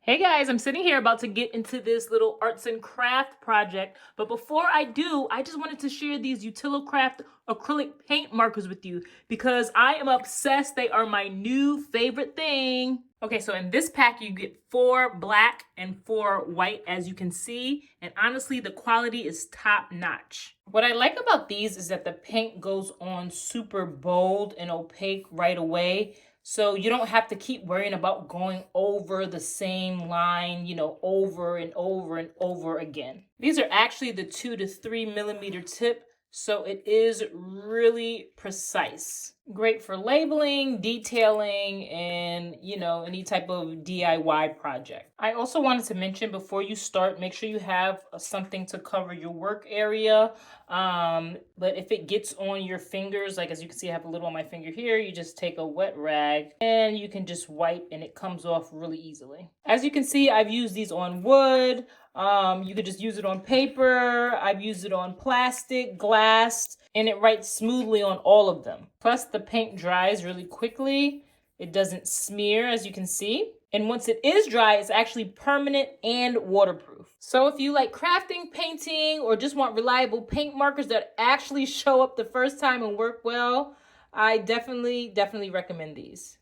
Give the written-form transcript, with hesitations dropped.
Hey guys, I'm sitting here about to get into this little arts and craft project, but before I do, I just wanted to share these Utilocraft acrylic paint markers with you because I am obsessed. They are my new favorite thing. Okay, so in this pack you get 4 black and 4 white, as you can see, and honestly the quality is top notch. What I like about these is that the paint goes on super bold and opaque right away. So you don't have to keep worrying about going over the same line, over and over and over again. These are actually the 2 to 3 millimeter tip, so it is really precise. Great for labeling, detailing, and any type of DIY project. I also wanted to mention before you start, make sure you have something to cover your work area. But if it gets on your fingers, like as you can see, I have a little on my finger here, you just take a wet rag and you can just wipe and it comes off really easily. As you can see, I've used these on wood. You could just use it on paper. I've used it on plastic, glass, and it writes smoothly on all of them. Plus the paint dries really quickly. It doesn't smear, as you can see. And once it is dry, it's actually permanent and waterproof. So if you like crafting, painting, or just want reliable paint markers that actually show up the first time and work well, I definitely recommend these.